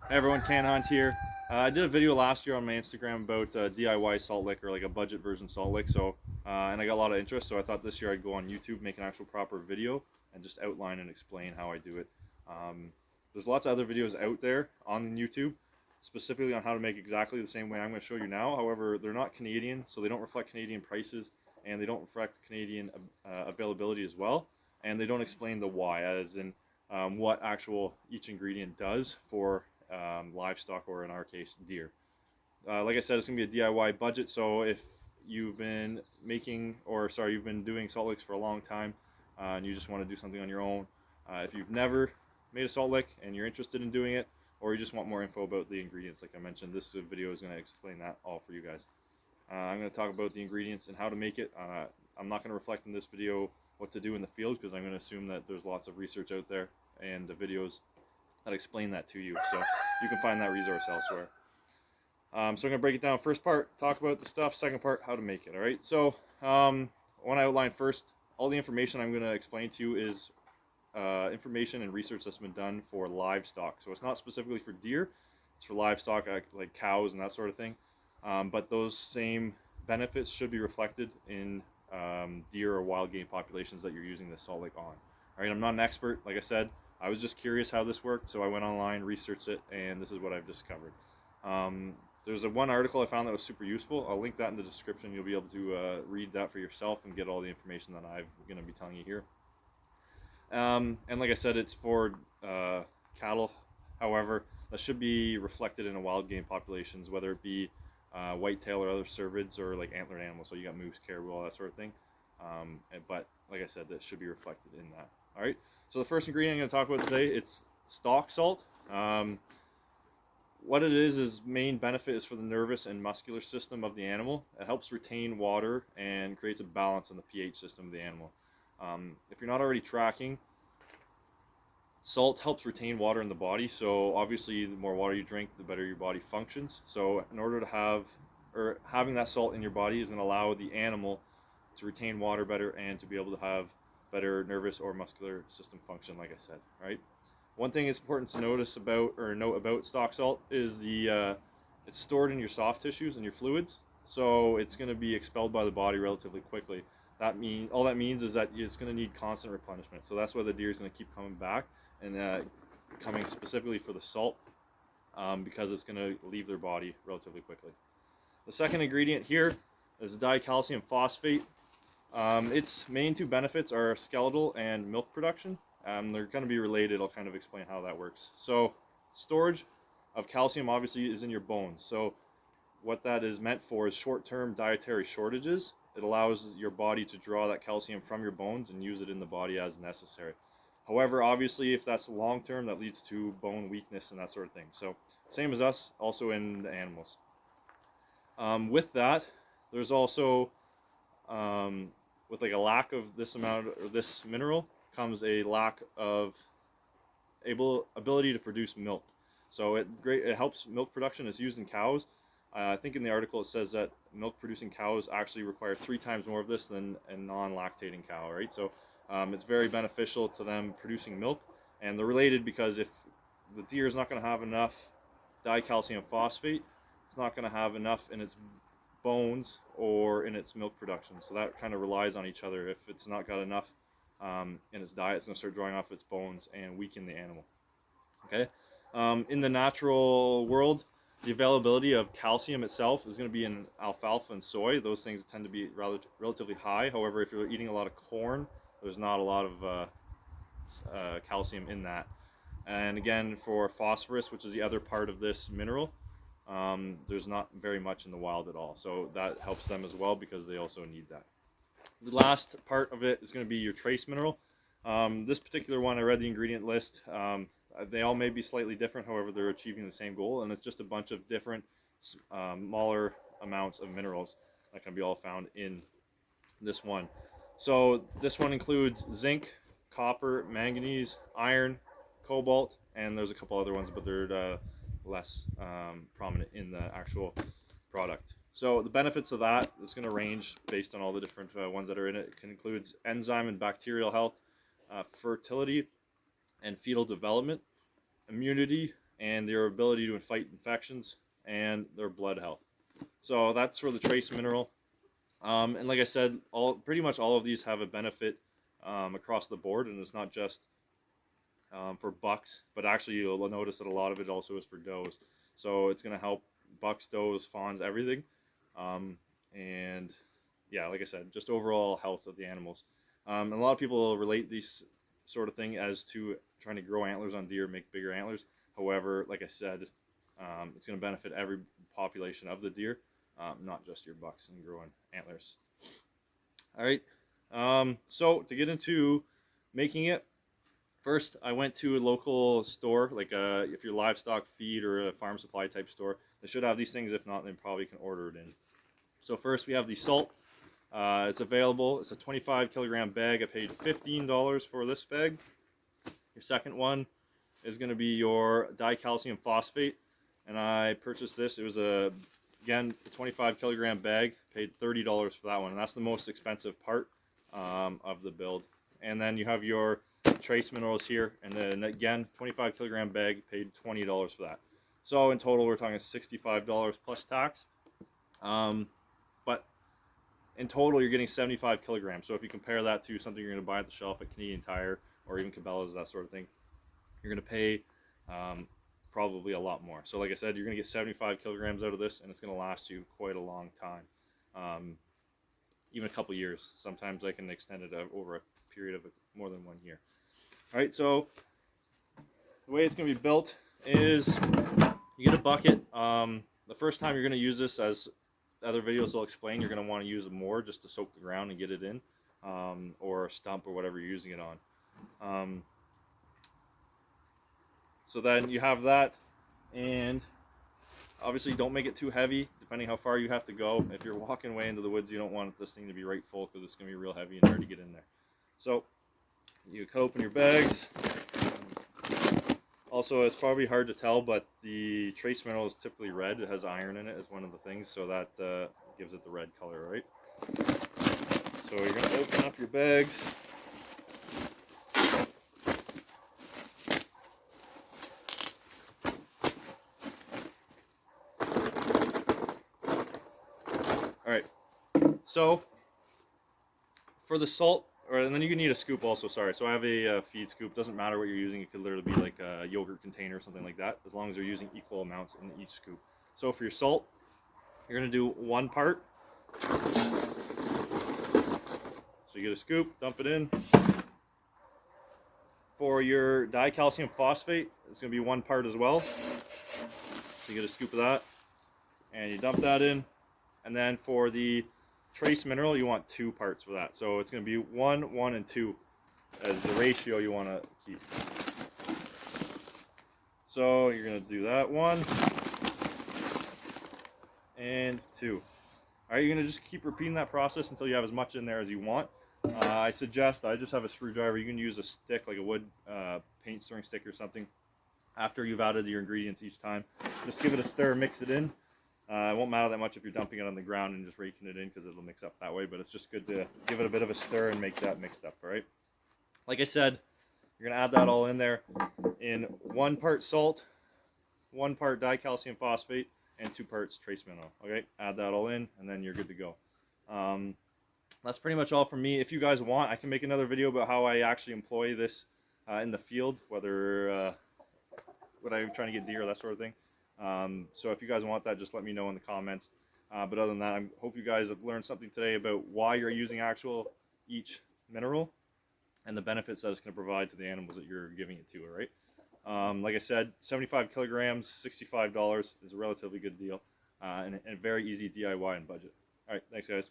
Hey everyone, CanHunt here. I did a video last year on my Instagram about DIY salt lick, or like a budget version salt lick. And I got a lot of interest, so I thought this year I'd go on YouTube, make an actual proper video, and just outline and explain how I do it. There's lots of other videos out there on YouTube, specifically on how to make exactly the same way I'm going to show you now. However, they're not Canadian, so they don't reflect Canadian prices, and they don't reflect Canadian availability as well, and they don't explain the why, as in what actual each ingredient does for livestock, or in our case, deer. Like I said, it's gonna be a DIY budget. So if you've been you've been doing salt licks for a long time, and you just want to do something on your own, if you've never made a salt lick and you're interested in doing it, or you just want more info about the ingredients, like I mentioned, this video is going to explain that all for you guys. I'm going to talk about the ingredients and how to make it. I'm not going to reflect in this video what to do in the field, because I'm going to assume that there's lots of research out there and the videos that explain that to you, so you can find that resource elsewhere. So I'm going to break it down. First part, talk about the stuff. Second part, how to make it. All right. So when I outline first, all the information I'm going to explain to you is information and research that's been done for livestock. So it's not specifically for deer. It's for livestock, like cows and that sort of thing. But those same benefits should be reflected in deer or wild game populations that you're using this salt lick on. All right. I'm not an expert. Like I said, I was just curious how this worked, so I went online, researched it, and this is what I've discovered. There's one article I found that was super useful. I'll link that in the description. You'll be able to read that for yourself and get all the information that I'm going to be telling you here. And like I said, it's for cattle. However, that should be reflected in a wild game populations, whether it be whitetail or other cervids, or like antlered animals. So you got moose, caribou, all that sort of thing. But like I said, that should be reflected in that. All right. So the first ingredient I'm going to talk about today, it's stock salt. What it is main benefit is for the nervous and muscular system of the animal. It helps retain water and creates a balance in the pH system of the animal. If you're not already tracking, salt helps retain water in the body. So obviously the more water you drink, the better your body functions. So in order to having that salt in your body is going to allow the animal to retain water better and to be able to have better nervous or muscular system function, like I said, right? One thing it's important to note about stock salt is it's stored in your soft tissues and your fluids, so it's going to be expelled by the body relatively quickly. All that means is that it's going to need constant replenishment. So that's why the deer is going to keep coming back and coming specifically for the salt, because it's going to leave their body relatively quickly. The second ingredient here is dicalcium phosphate. Its main two benefits are skeletal and milk production. They're going to be related. I'll kind of explain how that works. So storage of calcium obviously is in your bones. So what that is meant for is short-term dietary shortages. It allows your body to draw that calcium from your bones and use it in the body as necessary. However, obviously, if that's long-term, that leads to bone weakness and that sort of thing. So same as us, also in the animals. With that, there's also with like a lack of this amount or this mineral comes a lack of ability to produce milk. So it helps milk production. It's used in cows. I think in the article it says that milk producing cows actually require 3 times more of this than a non-lactating cow, right? So it's very beneficial to them producing milk, and they're related because if the deer is not going to have enough dicalcium phosphate, it's not going to have enough in its bones or in its milk production. So that kind of relies on each other. If it's not got enough in its diet, it's going to start drawing off its bones and weaken the animal. Okay. In the natural world, the availability of calcium itself is going to be in alfalfa and soy. Those things tend to be relatively high. However, if you're eating a lot of corn, there's not a lot of calcium in that. And again, for phosphorus, which is the other part of this mineral, there's not very much in the wild at all. So that helps them as well, because they also need that. The last part of it is going to be your trace mineral. This particular one, I read the ingredient list. They all may be slightly different, however, they're achieving the same goal, and it's just a bunch of different smaller amounts of minerals that can be all found in this one. So this one includes zinc, copper, manganese, iron, cobalt, and there's a couple other ones, but they're less prominent in the actual product. So the benefits of that is going to range based on all the different ones that are in it. It includes enzyme and bacterial health, fertility and fetal development, immunity, and their ability to fight infections, and their blood health. So that's for the trace mineral. And like I said, pretty much all of these have a benefit across the board, and it's not just for bucks, but actually you'll notice that a lot of it also is for does. So it's going to help bucks, does, fawns, everything. And yeah, like I said, just overall health of the animals. And a lot of people relate these sort of thing as to trying to grow antlers on deer, make bigger antlers. However, like I said, it's going to benefit every population of the deer, not just your bucks and growing antlers. All right. So to get into making it, first, I went to a local store, like if you're livestock feed or a farm supply type store, they should have these things. If not, they probably can order it in. So first, we have the salt. It's available. It's a 25 kilogram bag. I paid $15 for this bag. Your second one is going to be your dicalcium phosphate, and I purchased this. It was again a 25 kilogram bag. Paid $30 for that one, and that's the most expensive part of the build. And then you have your trace minerals here, and then again 25 kilogram bag, paid $20 for that. So in total we're talking $65 plus tax, but in total you're getting 75 kilograms. So if you compare that to something you're going to buy at the shelf at Canadian Tire or even Cabela's, that sort of thing, you're going to pay probably a lot more. So like I said, you're going to get 75 kilograms out of this, and it's going to last you quite a long time, even a couple years. Sometimes I can extend it over a period of more than 1 year. All right, so the way it's going to be built is you get a bucket. The first time you're going to use this, as other videos will explain, you're going to want to use more just to soak the ground and get it in, or a stump or whatever you're using it on. So then you have that, and obviously don't make it too heavy, depending how far you have to go. If you're walking way into the woods, you don't want this thing to be right full, because it's going to be real heavy and hard to get in there. So you cut open your bags. Also, it's probably hard to tell, but the trace mineral is typically red. It has iron in it as one of the things, so that gives it the red color, right? So you're going to open up your bags. All right, so for the salt, and then you need a scoop also, sorry. So I have a feed scoop. Doesn't matter what you're using. It could literally be like a yogurt container or something like that, as long as you're using equal amounts in each scoop. So for your salt, you're going to do 1 part. So you get a scoop, dump it in. For your dicalcium phosphate, it's going to be 1 part as well. So you get a scoop of that, and you dump that in. And then for the trace mineral, you want 2 parts for that. So it's going to be 1, 1, and 2 as the ratio you want to keep. So you're going to do that 1 and 2. All right, you're going to just keep repeating that process until you have as much in there as you want. I suggest, I just have a screwdriver. You can use a stick, like a wood paint stirring stick or something, after you've added your ingredients each time. Just give it a stir, mix it in. It won't matter that much if you're dumping it on the ground and just raking it in, because it'll mix up that way, but it's just good to give it a bit of a stir and make that mixed up, all right? Like I said, you're going to add that all in there in 1 part salt, 1 part dicalcium phosphate, and 2 parts trace mineral, okay? Add that all in, and then you're good to go. That's pretty much all from me. If you guys want, I can make another video about how I actually employ this in the field, whether what I'm trying to get deer, that sort of thing. So if you guys want that, just let me know in the comments. But other than that, I hope you guys have learned something today about why you're using each mineral and the benefits that it's going to provide to the animals that you're giving it to, all right? Like I said, 75 kilograms, $65 is a relatively good deal, and a very easy DIY and budget. All right, thanks guys.